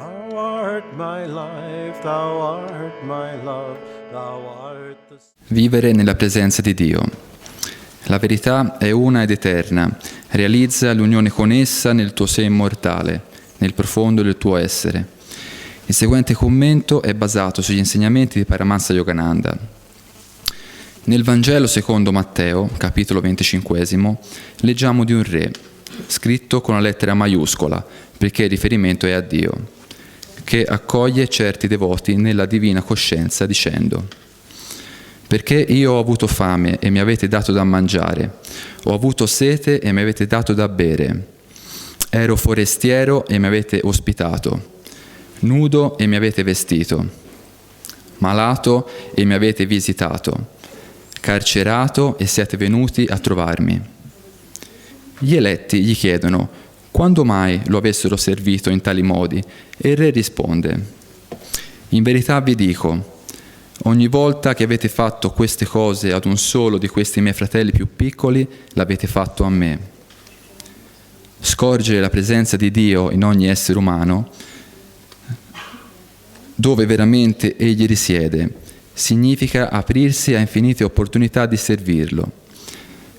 Thou art my life, thou art my love, thou art the... Vivere nella presenza di Dio. La verità è una ed eterna. Realizza l'unione con essa nel tuo sé immortale, nel profondo del tuo essere. Il seguente commento è basato sugli insegnamenti di Paramahansa Yogananda. Nel Vangelo secondo Matteo, capitolo 25, leggiamo di un re, scritto con la lettera maiuscola, perché il riferimento è a Dio, che accoglie certi devoti nella divina coscienza dicendo: perché io ho avuto fame e mi avete dato da mangiare, ho avuto sete e mi avete dato da bere, ero forestiero e mi avete ospitato, nudo e mi avete vestito, malato e mi avete visitato, carcerato e siete venuti a trovarmi. Gli eletti gli chiedono quando mai lo avessero servito in tali modi, e il re risponde: in verità vi dico, ogni volta che avete fatto queste cose ad un solo di questi miei fratelli più piccoli, l'avete fatto a me. Scorgere la presenza di Dio in ogni essere umano, dove veramente Egli risiede, significa aprirsi a infinite opportunità di servirlo.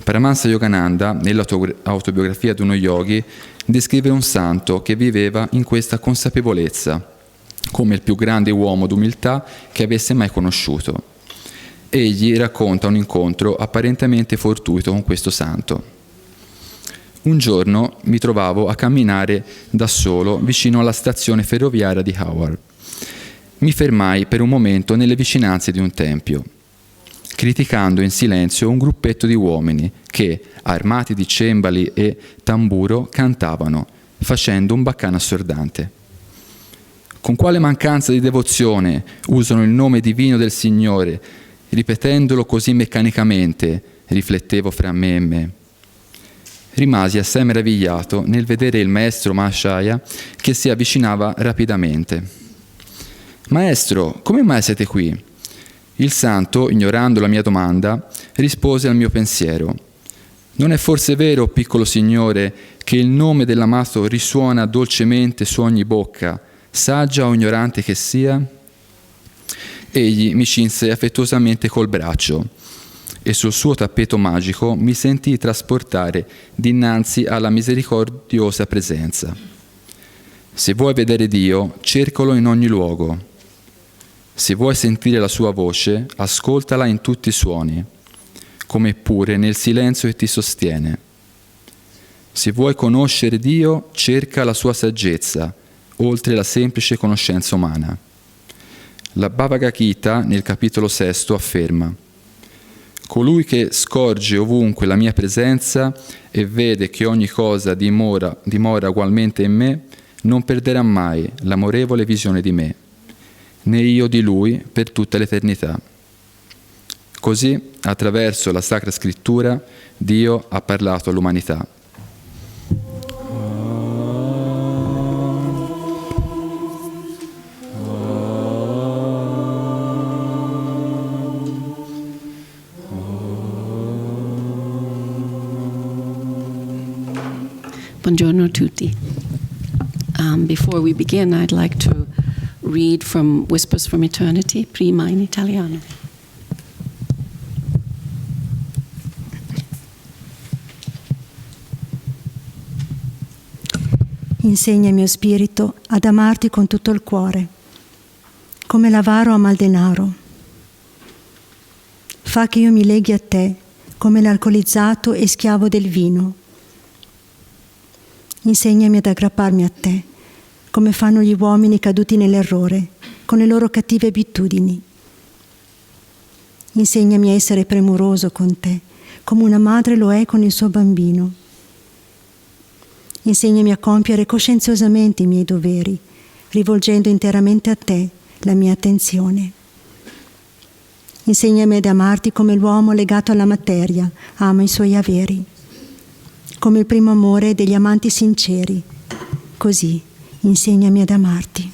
Paramahansa Yogananda, nell'autobiografia di uno yogi, descrive un santo che viveva in questa consapevolezza, come il più grande uomo d'umiltà che avesse mai conosciuto. Egli racconta un incontro apparentemente fortuito con questo santo. Un giorno mi trovavo a camminare da solo vicino alla stazione ferroviaria di Howard. Mi fermai per un momento nelle vicinanze di un tempio, criticando in silenzio un gruppetto di uomini che, armati di cembali e tamburo, cantavano, facendo un baccano assordante. Con quale mancanza di devozione usano il nome divino del Signore, ripetendolo così meccanicamente, riflettevo fra me e me. Rimasi assai meravigliato nel vedere il maestro Mahashaya che si avvicinava rapidamente. Maestro, come mai siete qui? Il santo, ignorando la mia domanda, rispose al mio pensiero: non è forse vero, piccolo signore, che il nome dell'amato risuona dolcemente su ogni bocca, saggia o ignorante che sia? Egli mi cinse affettuosamente col braccio e sul suo tappeto magico mi sentii trasportare dinanzi alla misericordiosa presenza. Se vuoi vedere Dio, cercalo in ogni luogo. Se vuoi sentire la sua voce, ascoltala in tutti i suoni, come pure nel silenzio che ti sostiene. Se vuoi conoscere Dio, cerca la sua saggezza, oltre la semplice conoscenza umana. La Bhagavad Gita, nel capitolo 6, afferma: colui che scorge ovunque la mia presenza e vede che ogni cosa dimora ugualmente in me, non perderà mai l'amorevole visione di me, né io di lui per tutta l'eternità. Così, attraverso la Sacra Scrittura, Dio ha parlato all'umanità. Buongiorno a tutti. Before we begin, I'd like to read from Whispers from Eternity, prima in italiano. Insegna mio spirito ad amarti con tutto il cuore, come l'avaro ama il denaro. Fa che io mi leghi a te, come l'alcolizzato e schiavo del vino. Insegnami ad aggrapparmi a te, come fanno gli uomini caduti nell'errore, con le loro cattive abitudini. Insegnami a essere premuroso con te, come una madre lo è con il suo bambino. Insegnami a compiere coscienziosamente i miei doveri, rivolgendo interamente a te la mia attenzione. Insegnami ad amarti come l'uomo legato alla materia ama i suoi averi, come il primo amore degli amanti sinceri. Così insegnami ad amarti.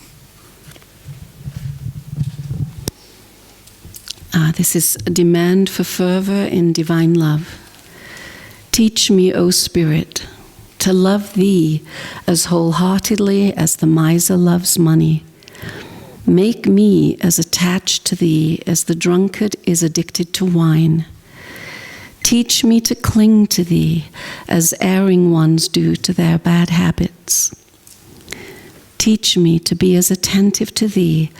This is a demand for fervor in divine love. Teach me, O Spirit, to love thee as wholeheartedly as the miser loves money. Make me as attached to thee as the drunkard is addicted to wine. Teach me to cling to thee as erring ones do to their bad habits. Teach me to be as attentive to thee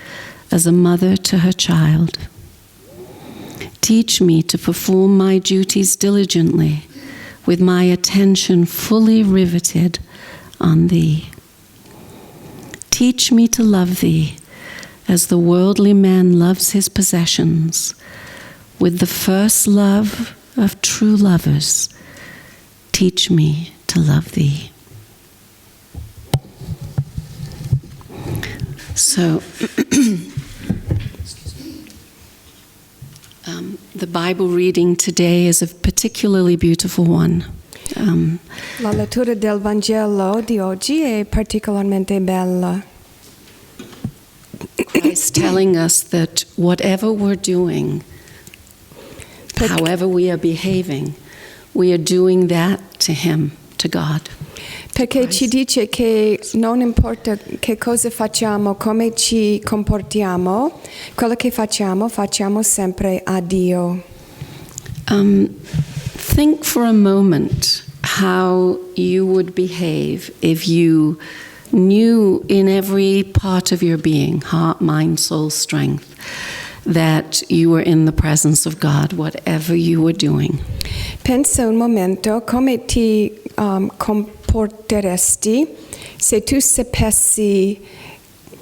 as a mother to her child. Teach me to perform my duties diligently, with my attention fully riveted on thee. Teach me to love thee as the worldly man loves his possessions, with the first love of true lovers. Teach me to love thee. So, the Bible reading today is a particularly beautiful one. La lettura del Vangelo di oggi è particolarmente bella. Christ telling us that whatever we're doing, however we are behaving, we are doing that to Him, to God. Perché ci dice che non importa che cosa facciamo, come ci comportiamo, quello che facciamo sempre a Dio. Think for a moment how you would behave if you knew in every part of your being, heart, mind, soul, strength, that you were in the presence of God, whatever you were doing. Pensa un momento come ti comporteresti se tu sapessi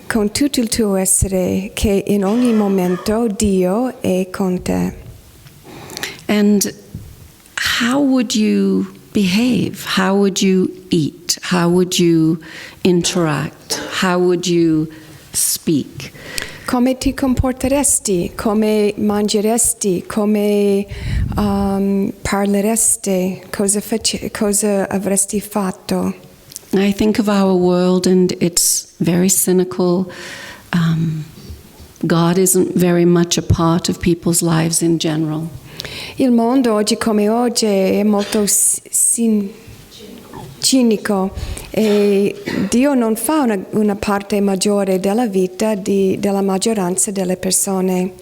con tutto il tuo essere che in ogni momento Dio è con te. And how would you behave? How would you eat? How would you interact? How would you speak? Come ti comporteresti? Come mangeresti? Come parleresti? Cosa avresti fatto? I think of our world and it's very cynical. God isn't very much a part of people's lives in general. Il mondo oggi come oggi è molto cinico e Dio non fa una parte maggiore della vita della maggioranza delle persone.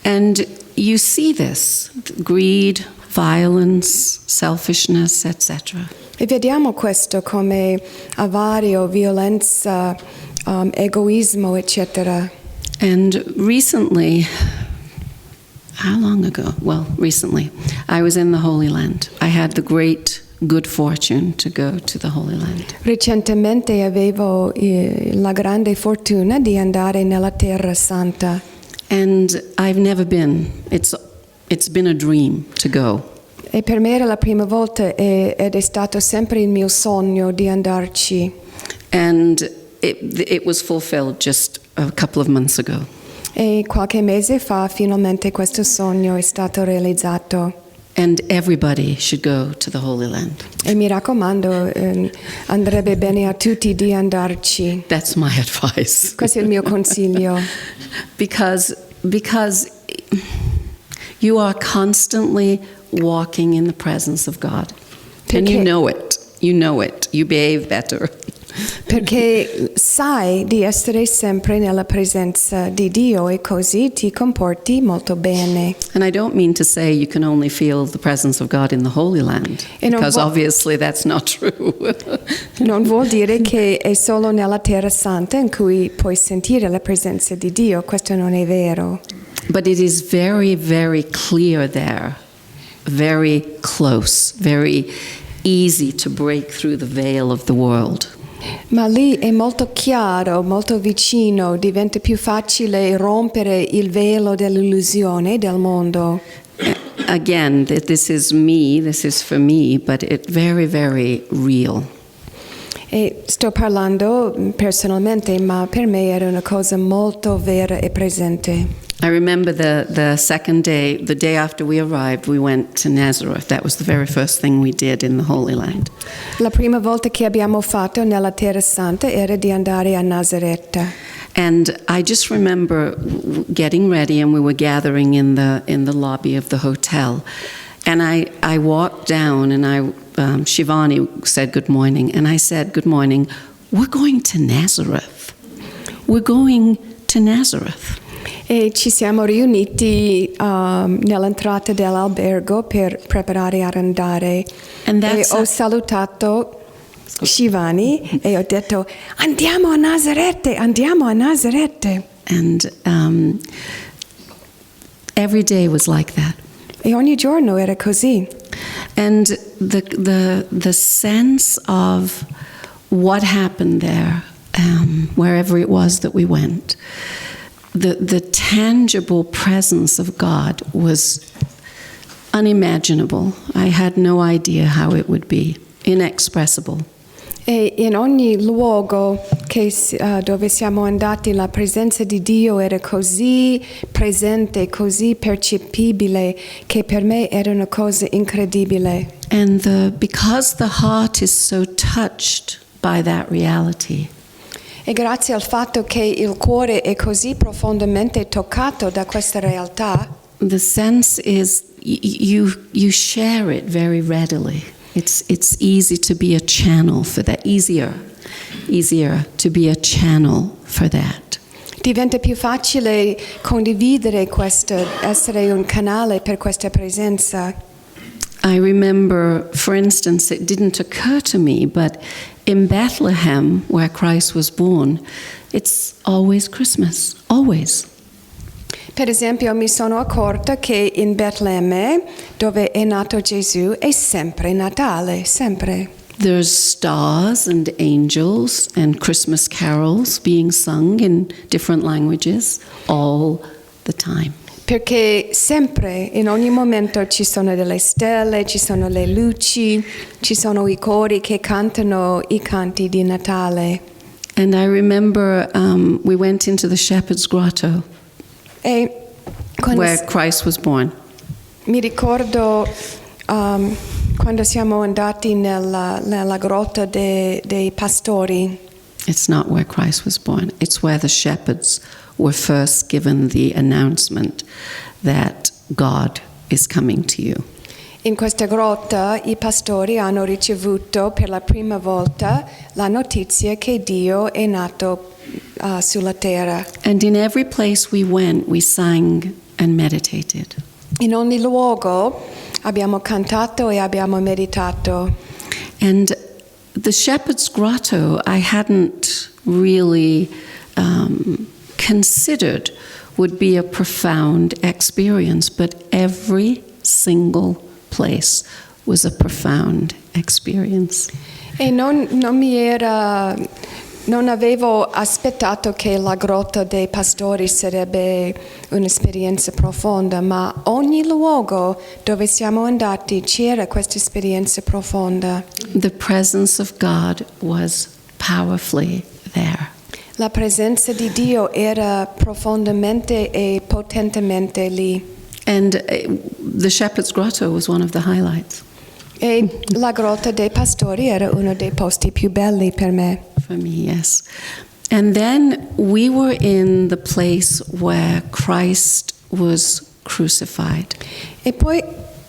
And you see this, greed, violence, selfishness, etc. E vediamo questo come avario, violenza, egoismo, eccetera. And recently, how long ago? Well, recently, I was in the Holy Land. I had the great good fortune to go to the Holy Land. Recentemente avevo la grande fortuna di andare nella Terra Santa. And I've never been. It's been a dream to go. E per me era la prima volta ed è stato sempre il mio sogno di andarci. And it was fulfilled just a couple of months ago. E qualche mese fa finalmente questo sogno è stato realizzato. And everybody should go to the Holy Land. E mi raccomando, andrebbe bene a tutti di andarci. That's my advice. Questo è il mio consiglio. Because you are constantly walking in the presence of God. And you know it. You know it. You behave better. Perché sai di essere sempre nella presenza di Dio e così ti comporti molto bene. And I don't mean to say you can only feel the presence of God in the Holy Land, because obviously that's not true. Non vuol dire che è solo nella Terra Santa in cui puoi sentire la presenza di Dio, questo non è vero. But it is very, very clear there, very close, very easy to break through the veil of the world. Ma lì è molto chiaro, molto vicino, diventa più facile rompere il velo dell'illusione del mondo. Again, this is for me, but it's very, very real. E sto parlando personalmente, ma per me era una cosa molto vera e presente. I remember the second day, the day after we arrived, we went to Nazareth. That was the very first thing we did in the Holy Land. La prima volta che abbiamo fatto nella Terra Santa era di andare a Nazareth. And I just remember getting ready, and we were gathering in the lobby of the hotel. And I walked down, and Shivani said good morning, and I said good morning. We're going to Nazareth. We're going to Nazareth. E ci siamo riuniti nell'entrata dell'albergo per preparare ad andare. E ho salutato Shivani e ho detto andiamo a Nazarete. And every day was like that. E ogni giorno era così. And the sense of what happened there, wherever it was that we went, the tangible presence of God was unimaginable. I had no idea how it would be, inexpressible. E in ogni luogo dove siamo andati la presenza di Dio era così presente, così percepibile che per me era una cosa incredibile. And because the heart is so touched by that reality, e grazie al fatto che il cuore è così profondamente toccato da questa realtà, the sense is you share it very readily. It's easy to be a channel for that. Easier to be a channel for that. Diventa più facile condividere questo, essere un canale per questa presenza. I remember, for instance, it didn't occur to me, but in Bethlehem, where Christ was born, it's always Christmas, always. Per esempio, mi sono accorta che in Betlemme, dove è nato Gesù, è sempre Natale, sempre. There's stars and angels and Christmas carols being sung in different languages all the time. Perché sempre, in ogni momento, ci sono delle stelle, ci sono le luci, ci sono i cori che cantano i canti di Natale. And I remember we went into the Shepherd's Grotto, where Christ was born. Mi ricordo quando siamo andati nella grotta dei pastori. It's not where Christ was born. It's where the shepherds were first given the announcement that God is coming to you. In questa grotta i pastori hanno ricevuto per la prima volta la notizia che Dio è nato sulla terra. And in every place we went, we sang and meditated. In ogni luogo abbiamo cantato e abbiamo meditato. And the Shepherd's Grotto, I hadn't really considered would be a profound experience, but every single place was a profound experience. E non avevo aspettato che la grotta dei pastori sarebbe un'esperienza profonda, ma ogni luogo dove siamo andati c'era questa esperienza profonda. The presence of God was powerfully there. La presenza di Dio era profondamente e potentemente lì. And the Shepherd's Grotto was one of the highlights. E la grotta dei pastori era uno dei posti più belli per me. For me, yes. And then we were in the place where Christ was crucified. E poi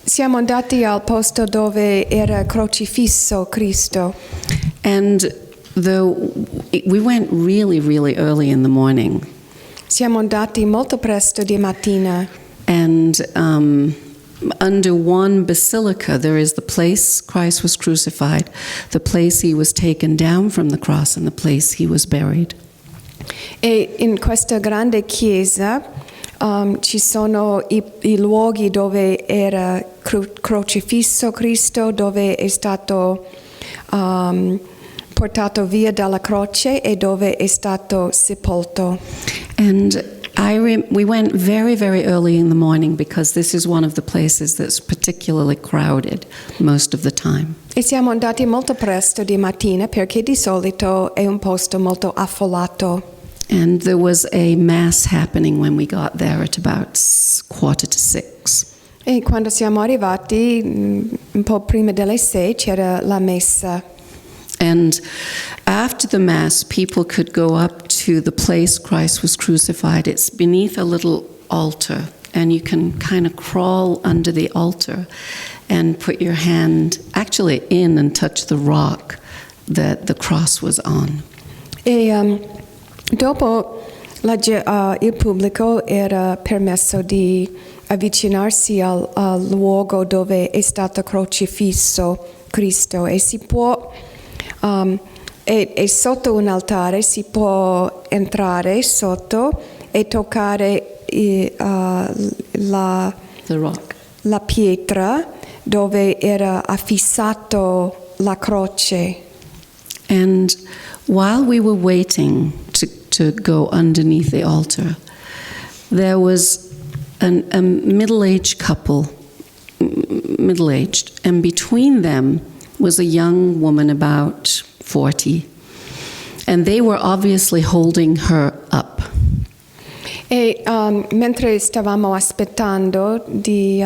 siamo andati al posto dove era crocifisso Cristo. And we went really, really early in the morning. Siamo andati molto presto di mattina. And under one basilica, there is the place Christ was crucified, the place he was taken down from the cross, and the place he was buried. E in questa grande chiesa ci sono i luoghi dove era crocifisso Cristo, dove è stato portato via dalla croce e dove è stato sepolto. And we went very, very early in the morning because this is one of the places that's particularly crowded most of the time. E siamo andati molto presto di mattina perché di solito è un posto molto affollato. And there was a mass happening when we got there at about 5:45. E quando siamo arrivati un po' prima delle 6 c'era la messa. And after the Mass, people could go up to the place Christ was crucified. It's beneath a little altar and you can kind of crawl under the altar and put your hand actually in and touch the rock that the cross was on. E dopo il pubblico era permesso di avvicinarsi al luogo dove è stato crocifisso Cristo e si può e sotto un altare si può entrare sotto e toccare la pietra dove era affissato la croce. And while we were waiting to go underneath the altar, there was a middle-aged couple, middle-aged, and between them was a young woman about 40, and they were obviously holding her up. E mentre stavamo aspettando di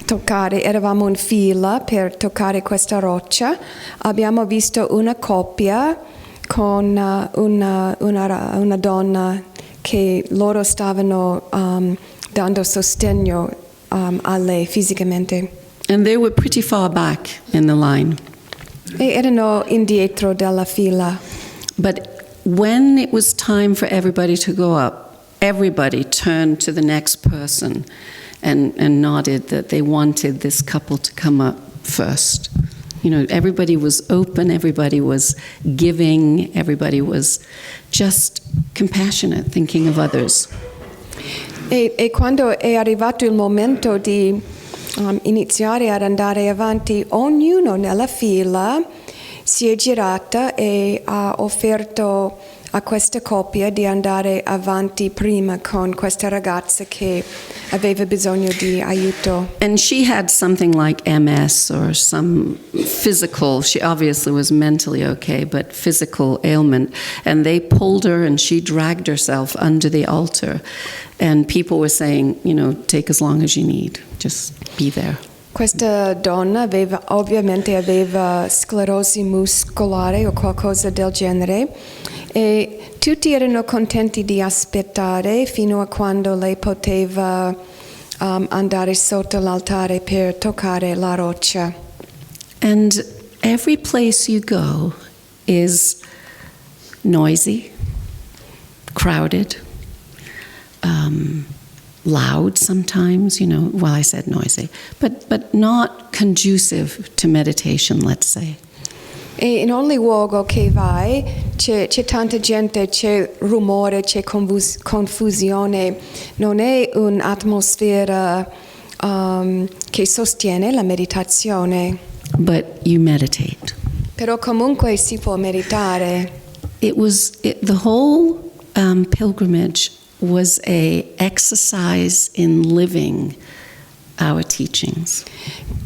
toccare, eravamo in fila per toccare questa roccia, abbiamo visto una coppia con una donna che loro stavano dando sostegno a lei fisicamente. And they were pretty far back in the line. E erano indietro dalla fila. But when it was time for everybody to go up, everybody turned to the next person and nodded that they wanted this couple to come up first. You know, everybody was open, everybody was giving, everybody was just compassionate, thinking of others. E quando è arrivato il momento di iniziare ad andare avanti, ognuno nella fila si è girata e ha offerto a questa coppia di andare avanti prima con questa ragazza che aveva bisogno di aiuto. And she had something like MS or some physical, she obviously was mentally okay, but physical ailment. And they pulled her and she dragged herself under the altar. And people were saying, you know, take as long as you need, just be there. Questa donna ovviamente aveva sclerosi muscolare o qualcosa del genere e tutti erano contenti di aspettare fino a quando lei poteva andare sotto l'altare per toccare la roccia. And every place you go is noisy, crowded, loud sometimes, you know, well, I said noisy, but not conducive to meditation, let's say. E in ogni luogo che vai c'è tanta gente, c'è rumore, c'è confusione, non è un'atmosfera che sostiene la meditazione. But you meditate. Però comunque si può meditare. The whole pilgrimage was a exercise in living our teachings.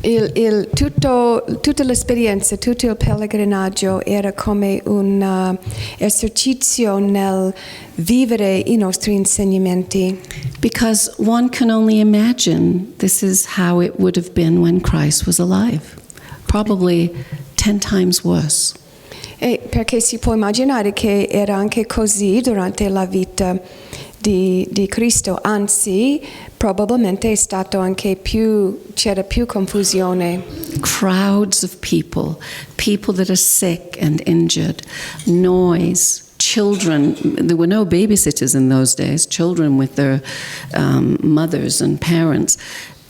Tutta l'esperienza, tutto il pellegrinaggio era come un esercizio nel vivere i nostri insegnamenti. Because one can only imagine this is how it would have been when Christ was alive. Probably 10 times worse. E perché si può immaginare che era anche così durante la vita di Cristo, anzi probabilmente è stato anche c'era più confusione. Crowds of people that are sick and injured, noise, children. There were no babysitters in those days, children with their mothers and parents,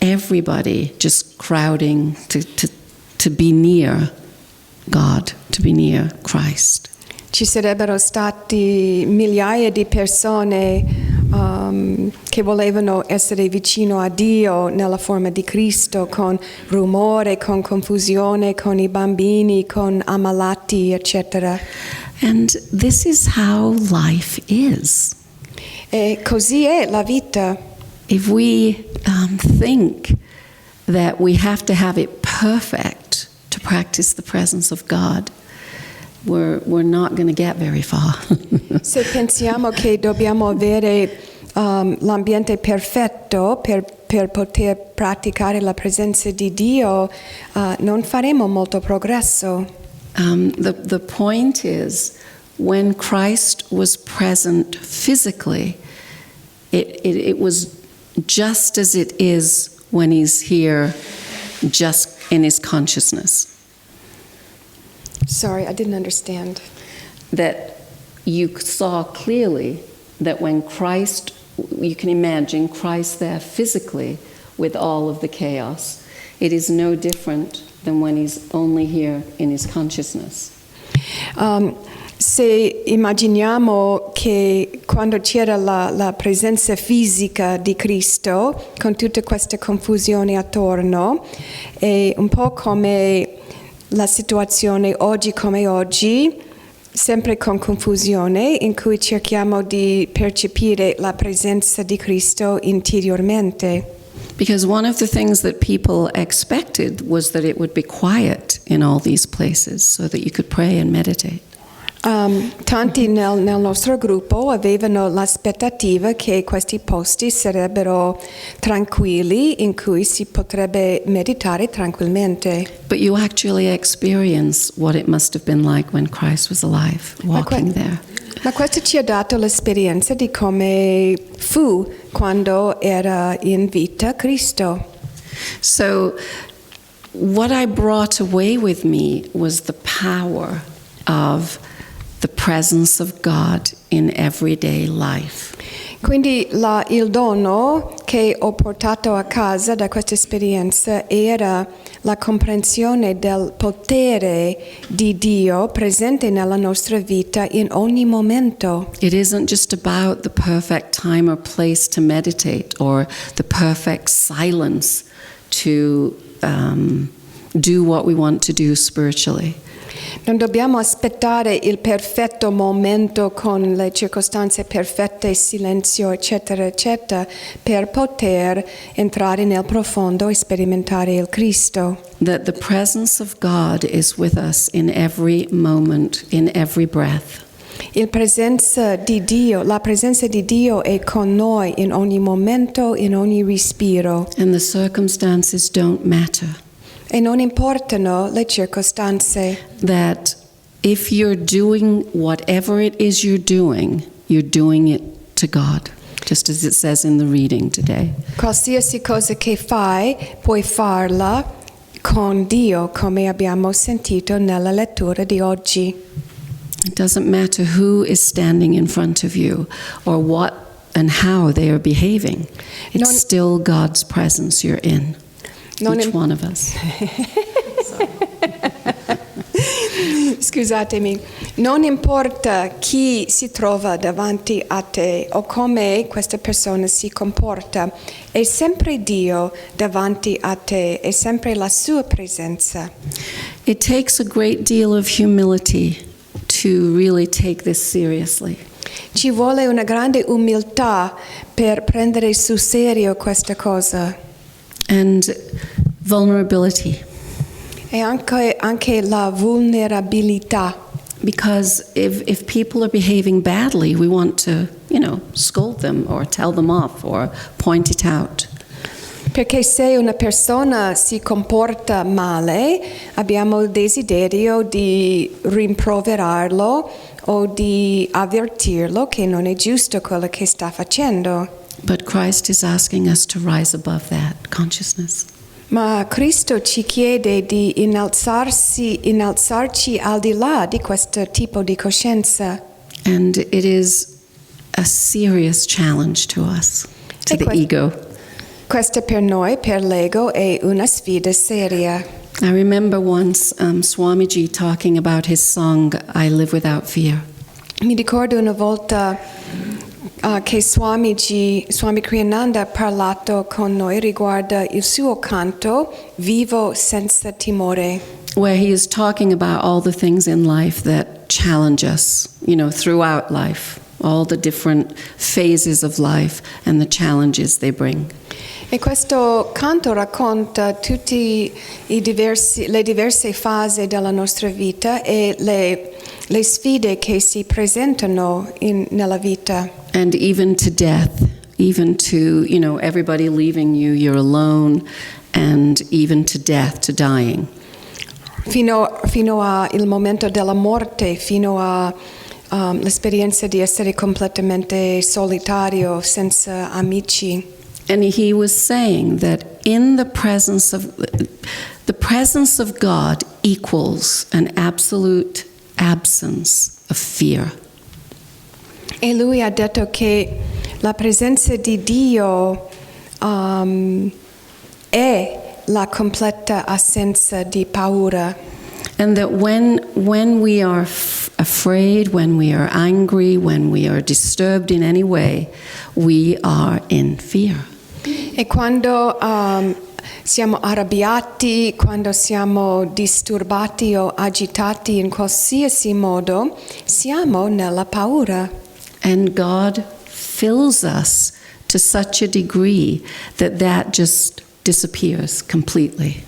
everybody just crowding to be near God, to be near Christ. Ci sarebbero stati migliaia di persone che volevano essere vicino a Dio nella forma di Cristo, con rumore, con confusione, con i bambini, con ammalati, eccetera. And this is how life is. E così è la vita. If we think that we have to have it perfect to practice the presence of God, we're not going to get very far. Se pensiamo che dobbiamo avere l'ambiente perfetto per poter praticare la presenza di Dio, non faremo molto progresso. The point is, when Christ was present physically, it was just as it is when he's here, just in his consciousness. Sorry, I didn't understand. That you saw clearly that when Christ, you can imagine Christ there physically with all of the chaos, it is no different than when he's only here in his consciousness. Se immaginiamo che quando c'era la presenza fisica di Cristo, con tutte queste confusioni attorno, è un po' come la situazione oggi come oggi, sempre con confusione, in cui cerchiamo di percepire la presenza di Cristo interiormente. Because one of the things that people expected was that it would be quiet in all these places so that you could pray and meditate. Tanti nel nostro gruppo avevano l'aspettativa che questi posti sarebbero tranquilli, in cui si potrebbe meditare tranquillamente. But you actually experience what it must have been like when Christ was alive, walking there. Ma questo ci ha dato l'esperienza di come fu quando era in vita Cristo. So what I brought away with me was the power of the presence of God in everyday life. Quindi il dono che ho portato a casa da questa esperienza era la comprensione del potere di Dio presente nella nostra vita in ogni momento. It isn't just about the perfect time or place to meditate or the perfect silence to do what we want to do spiritually. Non dobbiamo aspettare il perfetto momento con le circostanze perfette, silenzio, eccetera, eccetera, per poter entrare nel profondo e sperimentare il Cristo. That the presence of God is with us in every moment, in every breath. La presenza di Dio è con noi in ogni momento, in ogni respiro. And the circumstances don't matter. E non importano le circostanze. That if you're doing whatever it is you're doing it to God, just as it says in the reading today. Qualsiasi cosa che fai, puoi farla con Dio, come abbiamo sentito nella lettura di oggi. It doesn't matter who is standing in front of you or what and how they are behaving. It's still God's presence you're in. Each one of us. Scusatemi, non importa chi si trova davanti a te o come questa persona si comporta, è sempre Dio davanti a te, è sempre la sua presenza. It takes a great deal of humility to really take this seriously. Ci vuole una grande umiltà per prendere sul serio questa cosa. And vulnerability. E anche la vulnerabilità. Because if people are behaving badly, we want to, scold them or tell them off or point it out. Perché se una persona si comporta male, abbiamo il desiderio di rimproverarlo o di avvertirlo che non è giusto quello che sta facendo. But Christ is asking us to rise above that consciousness. Ma Cristo ci chiede di innalzarci al di là di questo tipo di coscienza. And it is a serious challenge to us, to the ego. Questa per noi, per l'ego, è una sfida seria. I remember once Swamiji talking about his song, I Live Without Fear. Mi ricordo una volta che Swami Kriyananda ha parlato con noi riguardo il suo canto Vivo senza timore. Where he is talking about all the things in life that challenge us, throughout life, all the different phases of life and the challenges they bring. E questo canto racconta tutte le diverse fasi della nostra vita e le sfide che si presentano nella vita. And even to death, even to, everybody leaving you, you're alone, and even to death, to dying. Fino a il momento della morte, fino a l'esperienza di essere completamente solitario, senza amici. And he was saying that in the presence of God equals an absolute absence of fear. E lui ha detto che la presenza di Dio è la completa assenza di paura. And that when we are afraid, when we are angry, when we are disturbed in any way, we are in fear. E quando siamo arrabbiati, quando siamo disturbati o agitati in qualsiasi modo, siamo nella paura. And God fills us to such a degree that just disappears completely.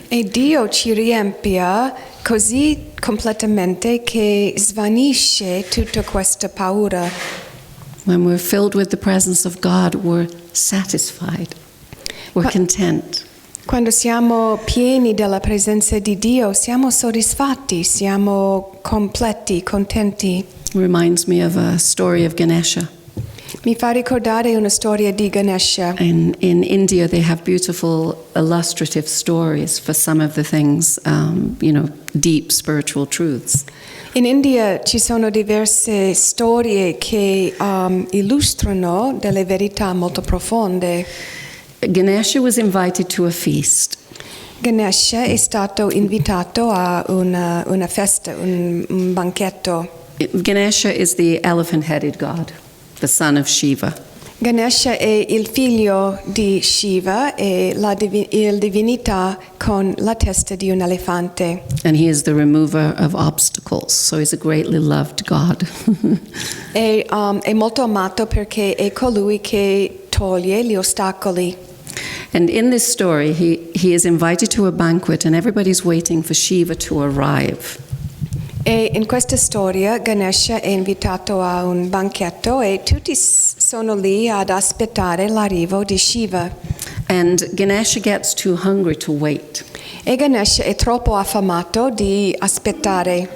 E Dio ci riempie così completamente che svanisce tutta questa paura. When we're filled with the presence of God, we're satisfied. We're content. Quando siamo pieni della presenza di Dio, siamo soddisfatti, siamo completi, contenti. Reminds me of a story of Ganesha. Mi fa ricordare una storia di Ganesha. In India, they have beautiful illustrative stories for some of the things, deep spiritual truths. In India ci sono diverse storie che illustrano delle verità molto profonde. Ganesha was invited to a feast. Ganesha è stato invitato a una festa, un banchetto. Ganesha is the elephant-headed god, the son of Shiva. Ganesha è il figlio di Shiva e la divinità con la testa di un elefante. And he is the remover of obstacles, so he's a greatly loved god. È molto amato perché è colui che toglie gli ostacoli. And in this story, he is invited to a banquet and everybody's waiting for Shiva to arrive. E in questa storia Ganesha è invitato a un banchetto e tutti sono lì ad aspettare l'arrivo di Shiva. And Ganesha gets too hungry to wait. E Ganesha è troppo affamato di aspettare.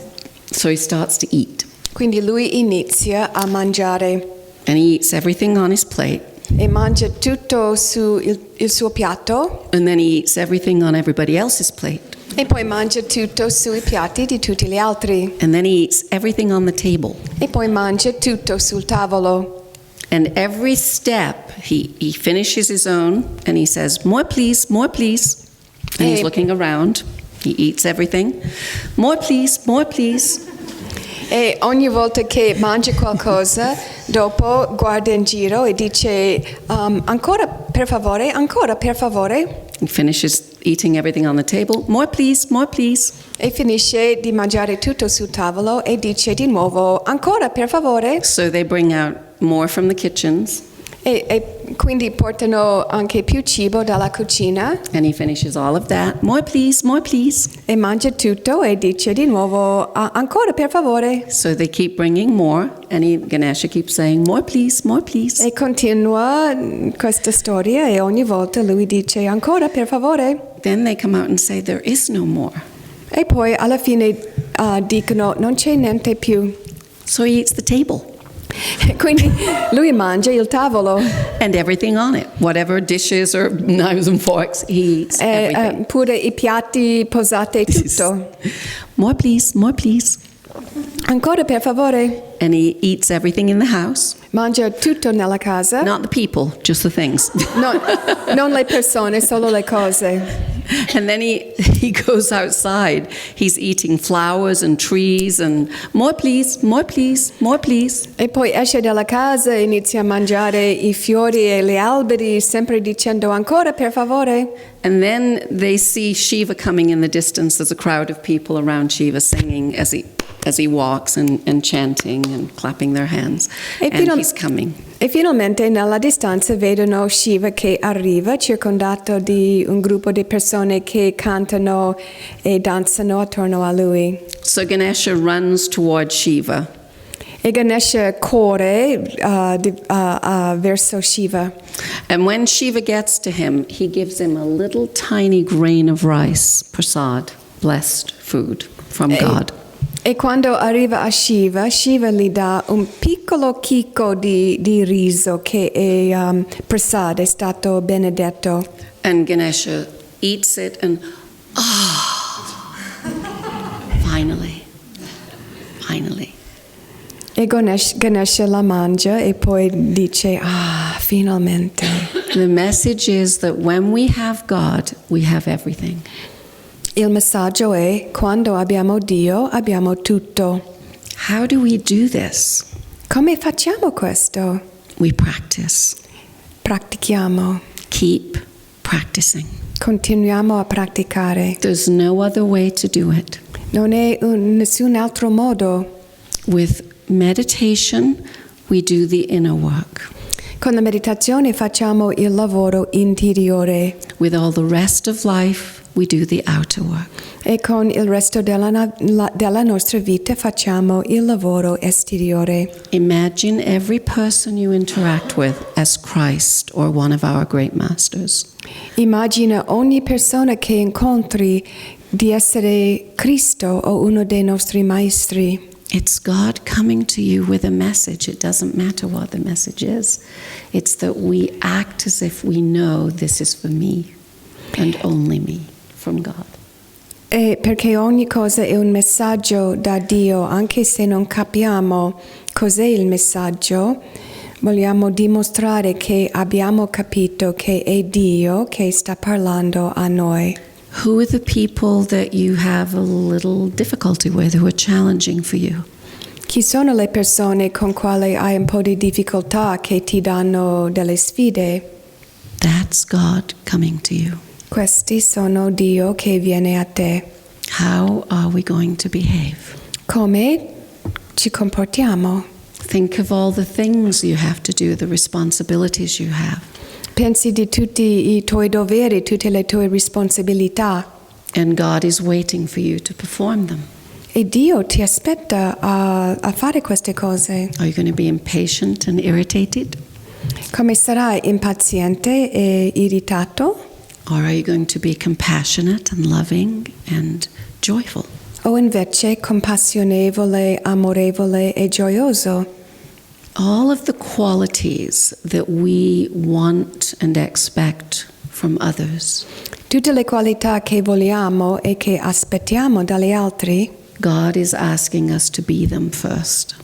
So he starts to eat. Quindi lui inizia a mangiare. And he eats everything on his plate. E mangia tutto su il suo piatto. And then he eats everything on everybody else's plate. E poi mangia tutto sui piatti di tutti gli altri. And then he eats everything on the table. E poi mangia tutto sul tavolo. And every step, he finishes his own and he says, more please, more please. And he's looking around. He eats everything. More please, more please. E ogni volta che mangia qualcosa, dopo guarda in giro e dice ancora per favore, ancora per favore. He finishes eating everything on the table. More please, more please. E finisce di mangiare tutto sul tavolo e dice di nuovo ancora per favore. So they bring out more from the kitchens. E quindi portano anche più cibo dalla cucina. And he finishes all of that. More please, more please. E mangia tutto e dice di nuovo ancora per favore. So they keep bringing more and Ganesha keeps saying more please, more please. E continua questa storia e ogni volta lui dice ancora per favore. Then they come out and say there is no more. E poi alla fine dicono non c'è niente più. So he eats the table. Quindi lui mangia il tavolo. And everything on it. Whatever dishes or knives and forks, he eats everything. Pure i piatti posate tutto. More please, more please. Ancora per favore. And he eats everything in the house. Mangia tutto nella casa. Not the people, just the things. No, non le persone, solo le cose. And then he goes outside. He's eating flowers and trees and more please, more please, more please. E poi esce dalla casa e inizia a mangiare i fiori e gli alberi, sempre dicendo ancora per favore. And then they see Shiva coming in the distance. There's a crowd of people around Shiva singing as he walks and chanting and clapping their hands. And he's coming. E finalmente nella distanza vedono Shiva che arriva, circondato di un gruppo di persone che cantano e danzano attorno a lui. So Ganesha runs toward Shiva. E Ganesha corre verso Shiva. And when Shiva gets to him, he gives him a little tiny grain of rice, prasad, blessed food from God. E quando arriva a Shiva, Shiva gli dà un piccolo chicco di riso che è prasad, è stato benedetto. And Ganesha eats it and finally. E Ganesha la mangia e poi dice, finalmente. The message is that when we have God, we have everything. Il messaggio è, quando abbiamo Dio, abbiamo tutto. How do we do this? Come facciamo questo? We practice. Pratichiamo. Keep practicing. Continuiamo a praticare. There's no other way to do it. Non è nessun altro modo. With meditation, we do the inner work. Con la meditazione facciamo il lavoro interiore. With all the rest of life, we do the outer work. E con il resto della nostra vita facciamo il lavoro esteriore. Imagine every person you interact with as Christ or one of our great masters. Immagina ogni persona che incontri di essere Cristo o uno dei nostri maestri. It's God coming to you with a message. It doesn't matter what the message is. It's that we act as if we know this is for me and only me from God. E perché ogni cosa è un messaggio da Dio, anche se non capiamo cos'è il messaggio, vogliamo dimostrare che abbiamo capito che è Dio che sta parlando a noi. Who are the people that you have a little difficulty with, who are challenging for you? Chi sono le persone con quali hai un po' di difficoltà che ti danno delle sfide? That's God coming to you. Questi sono Dio che viene a te. How are we going to behave? Come ci comportiamo? Think of all the things you have to do, the responsibilities you have. Pensi di tutti i tuoi doveri, tutte le tue responsabilità. And God is waiting for you to perform them. E Dio ti aspetta a fare queste cose. Are you going to be impatient and irritated? Come sarai impaziente e irritato? Or are you going to be compassionate and loving and joyful? O invece compassionevole, amorevole e gioioso? All of the qualities that we want and expect from others. Tutte le qualità che vogliamo e che aspettiamo dagli altri. God is asking us to be them first.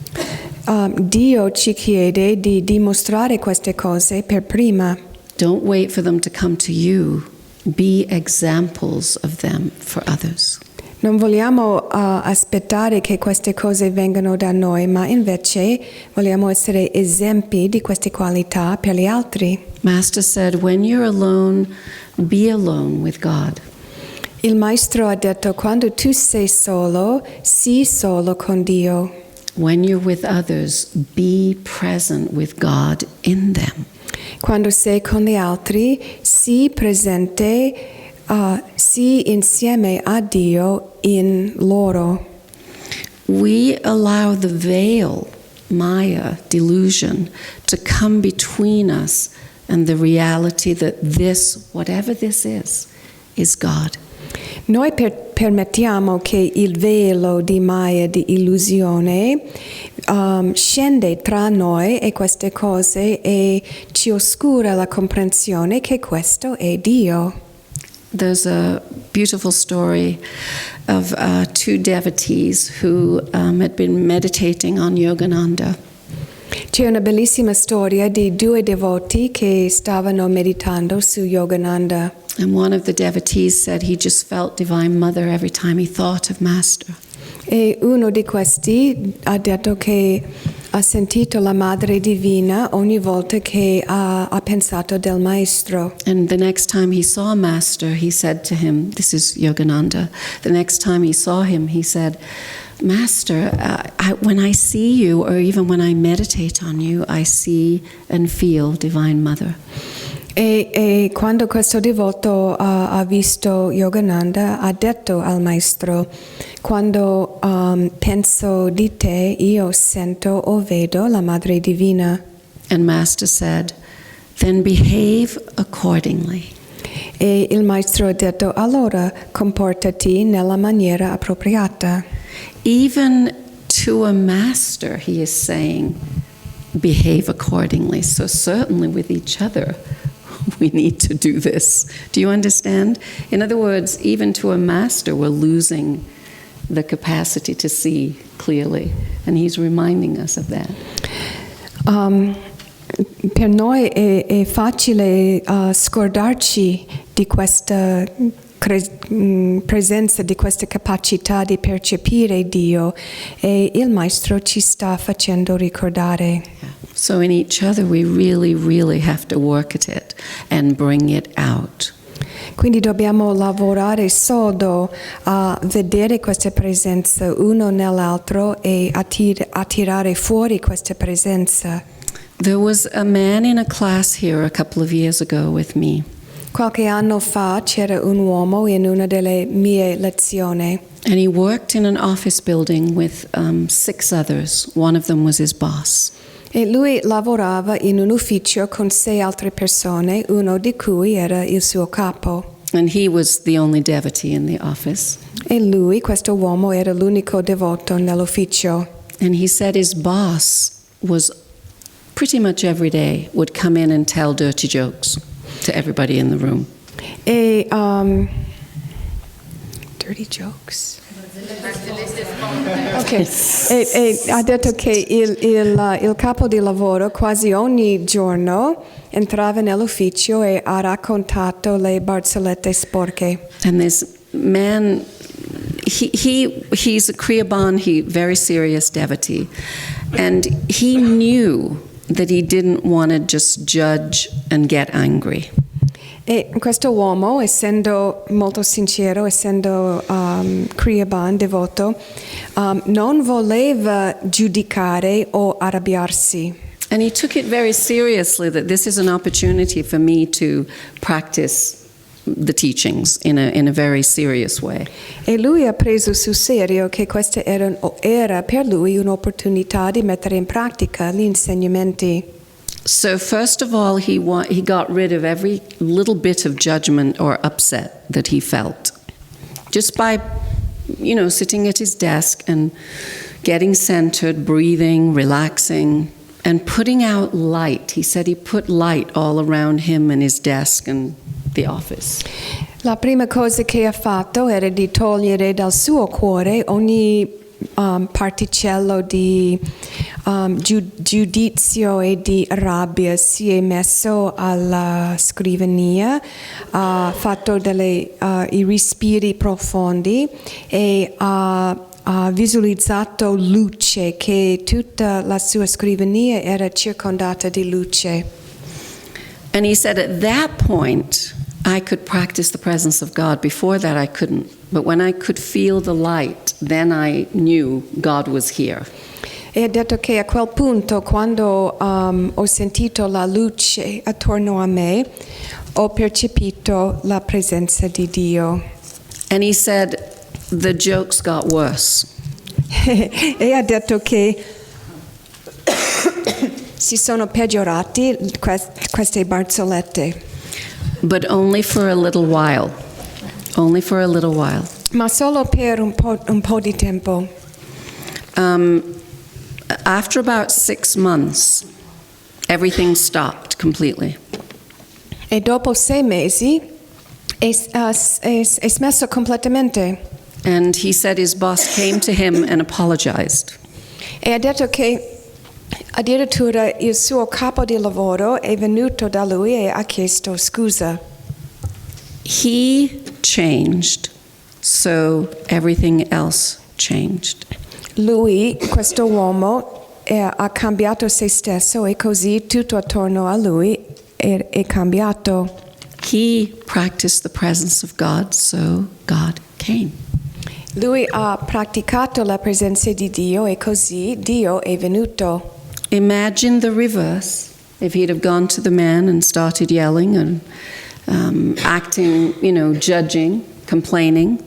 Dio ci chiede di dimostrare queste cose per prima. Don't wait for them to come to you. Be examples of them for others. Non vogliamo aspettare che queste cose vengano da noi, ma invece vogliamo essere esempi di queste qualità per gli altri. Master said, when you're alone, be alone with God. Il maestro ha detto, quando tu sei solo, sii solo con Dio. When you're with others, be present with God in them. Quando sei con gli altri, sii presente, sii insieme a Dio in loro. We allow the veil, Maya, delusion, to come between us and the reality that this, whatever this is God. Noi permettiamo che il velo di Maya, di illusione, scende tra noi e queste cose e ci oscura la comprensione che questo è Dio. There's a beautiful story of two devotees who had been meditating on Yogananda. C'è una bellissima storia di due devoti che stavano meditando su Yogananda. And one of the devotees said he just felt Divine Mother every time he thought of Master. E uno di questi ha detto che ha sentito la Madre Divina ogni volta che ha pensato del Maestro. And the next time he saw Master, he said to him, this is Yogananda, the next time he saw him, he said, Master, when I see you, or even when I meditate on you, I see and feel Divine Mother. E quando questo devoto ha visto Yogananda, ha detto al Maestro, quando penso di te, io sento o vedo la Madre Divina. And Master said, then behave accordingly. E il Maestro ha detto, allora comportati nella maniera appropriata. Even to a master, he is saying, behave accordingly. So certainly with each other, we need to do this. Do you understand? In other words, even to a master, we're losing the capacity to see clearly. And he's reminding us of that. Per noi è facile scordarci di questa presenza, di questa capacità di percepire Dio, e il Maestro ci sta facendo ricordare. So in each other we really, really have to work at it and bring it out. Quindi dobbiamo lavorare sodo a vedere questa presenza uno nell'altro e attirare fuori questa presenza. There was a man in a class here a couple of years ago with me. Qualche anno fa c'era un uomo in una delle mie lezioni. And he worked in an office building with 6 others. One of them was his boss. E lui lavorava in un ufficio con 6 altre persone, uno di cui era il suo capo. And he was the only devotee in the office. E lui, questo uomo, era l'unico devoto nell'ufficio. And he said his boss was pretty much every day would come in and tell dirty jokes to everybody in the room. E dirty jokes. Okay. E ha detto che il capo di lavoro quasi ogni giorno entrava nell'ufficio e ha raccontato le barzellette sporche. And this man, he's a Kriyaban, very serious devotee, and he knew that he didn't want to just judge and get angry. E questo uomo, essendo molto sincero, essendo Kriyaban, devoto, non voleva giudicare o arrabbiarsi. And he took it very seriously that this is an opportunity for me to practice the teachings in a very serious way. E lui ha preso sul serio che questa era per lui un'opportunità di mettere in pratica gli insegnamenti. So first of all, he got rid of every little bit of judgment or upset that he felt. Just by, sitting at his desk and getting centered, breathing, relaxing, and putting out light. He said he put light all around him and his desk and the office. La prima cosa che ha fatto era di togliere dal suo cuore ogni particello di giudizio e di rabbia. Si è messo alla scrivania, ha fatto i respiri profondi e ha visualizzato luce, che tutta la sua scrivania era circondata di luce. And he said at that point I could practice the presence of God. Before that I couldn't. But when I could feel the light, then I knew God was here. E ha detto che a quel punto, quando ho sentito la luce attorno a me, ho percepito la presenza di Dio. And he said the jokes got worse. E ha detto che si sono peggiorati queste barzellette. But only for a little while. Only for a little while. Ma solo per un po' di tempo. After about 6 months, everything stopped completely. E dopo 6 mesi è smesso completamente. And he said his boss came to him and apologized. E ha detto che addirittura il suo capo di lavoro è venuto da lui e ha chiesto scusa. He changed, so everything else changed. Lui, questo uomo, ha cambiato se stesso e così tutto attorno a lui è cambiato. He practiced the presence of God, so God came. Lui ha praticato la presenza di Dio e così Dio è venuto. Imagine the reverse. If he'd have gone to the man and started yelling and acting, judging, complaining,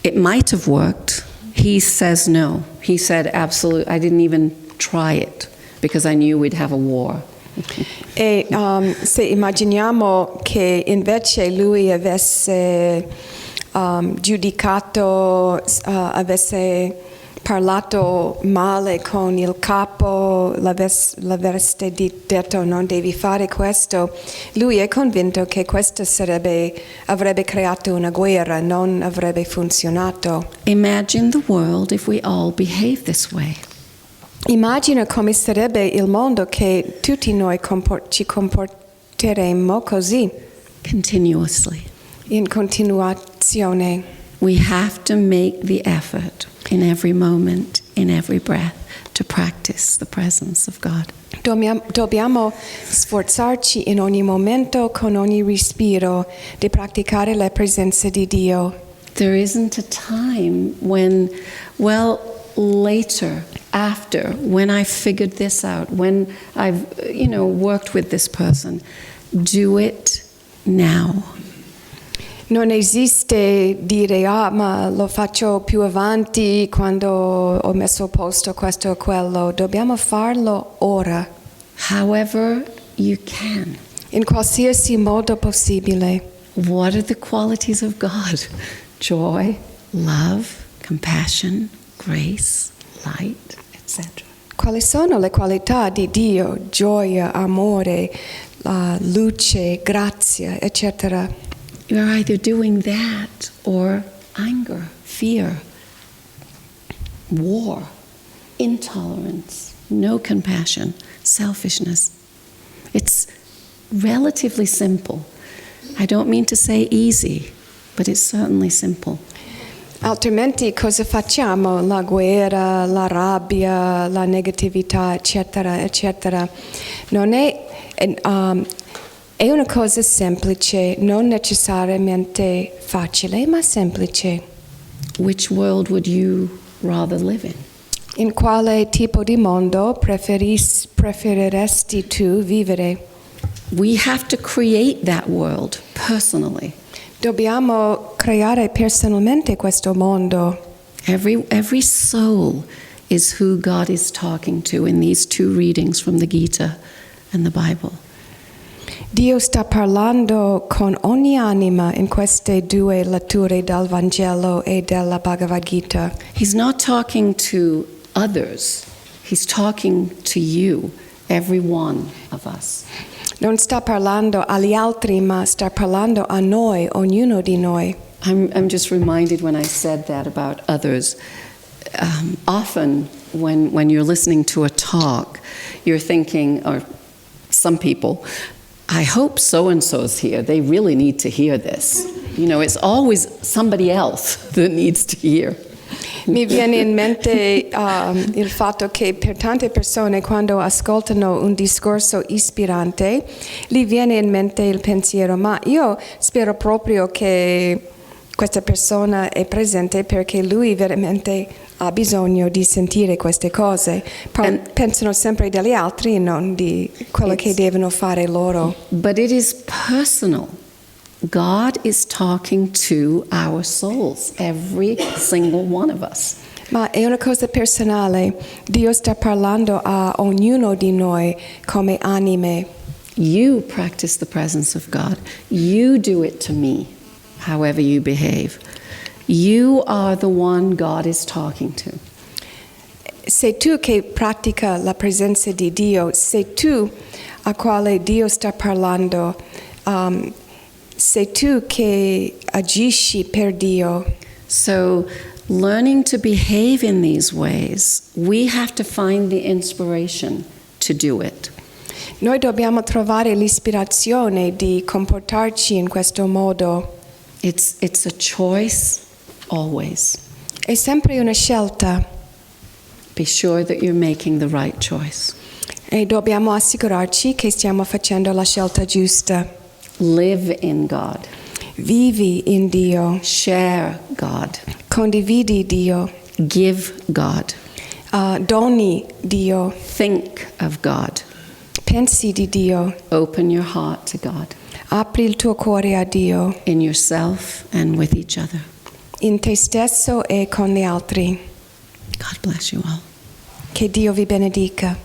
it might have worked. He says no. He said, absolutely, I didn't even try it because I knew we'd have a war. E se immaginiamo che invece lui avesse giudicato, avesse parlato male con il capo, l'avreste detto non devi fare questo, lui è convinto che questo avrebbe creato una guerra, non avrebbe funzionato. Imagine the world if we all behave this way. Immagina come sarebbe il mondo che tutti noi ci comporteremmo così. Continuously. In continuazione. We have to make the effort in every moment, in every breath, to practice the presence of God. Dobbiamo sforzarci in ogni momento, con ogni respiro, di praticare la presenza di Dio. There isn't a time when, later, after, when I figured this out, when I've, worked with this person, do it now. Non esiste dire, ma lo faccio più avanti quando ho messo a posto questo o quello. Dobbiamo farlo ora. However you can. In qualsiasi modo possibile. What are the qualities of God? Joy, love, compassion, grace, light, etc. Quali sono le qualità di Dio? Gioia, amore, luce, grazia, eccetera. You're either doing that or anger, fear, war, intolerance, no compassion, selfishness. It's relatively simple. I don't mean to say easy, but it's certainly simple. Altrimenti cosa facciamo? La guerra, la rabbia, la negatività, eccetera, eccetera. Non è una cosa semplice, non necessariamente facile, ma semplice. Which world would you rather live in? In quale tipo di mondo preferiresti tu vivere? We have to create that world personally. Dobbiamo creare personalmente questo mondo. Every soul is who God is talking to in these two readings from the Gita and the Bible. Dio sta parlando con ogni anima in queste due letture dal Vangelo e della Bhagavad Gita. He's not talking to others. He's talking to you, every one of us. Non sta parlando agli altri, ma sta parlando a noi, ognuno di noi. I'm just reminded when I said that about others. Often when you're listening to a talk, you're thinking, or some people, I hope so-and-so's here. They really need to hear this. It's always somebody else that needs to hear. Mi viene in mente il fatto che per tante persone quando ascoltano un discorso ispirante, gli viene in mente il pensiero, ma io spero proprio che questa persona è presente perché lui veramente ha bisogno di sentire queste cose. Pensano sempre degli altri, non di quello che devono fare loro. But it is personal. God is talking to our souls, every single one of us. Ma è una cosa personale. Dio sta parlando a ognuno di noi come anime. You practice the presence of God. You do it to me, however you behave. You are the one God is talking to. Sei tu che pratica la presenza di Dio, sei tu a quale Dio sta parlando, sei tu che agisci per Dio. So, learning to behave in these ways, we have to find the inspiration to do it. Noi dobbiamo trovare l'ispirazione di comportarci in questo modo. It's a choice, always. È sempre una scelta. Be sure that you're making the right choice. E dobbiamo assicurarci che stiamo facendo la scelta giusta. Live in God. Vivi in Dio. Share God. Condividi Dio. Give God. Doni Dio. Think of God. Pensi di Dio. Open your heart to God. Apri il tuo cuore a Dio. In yourself and with each other. In te stesso e con gli altri. God bless you all. Che Dio vi benedica.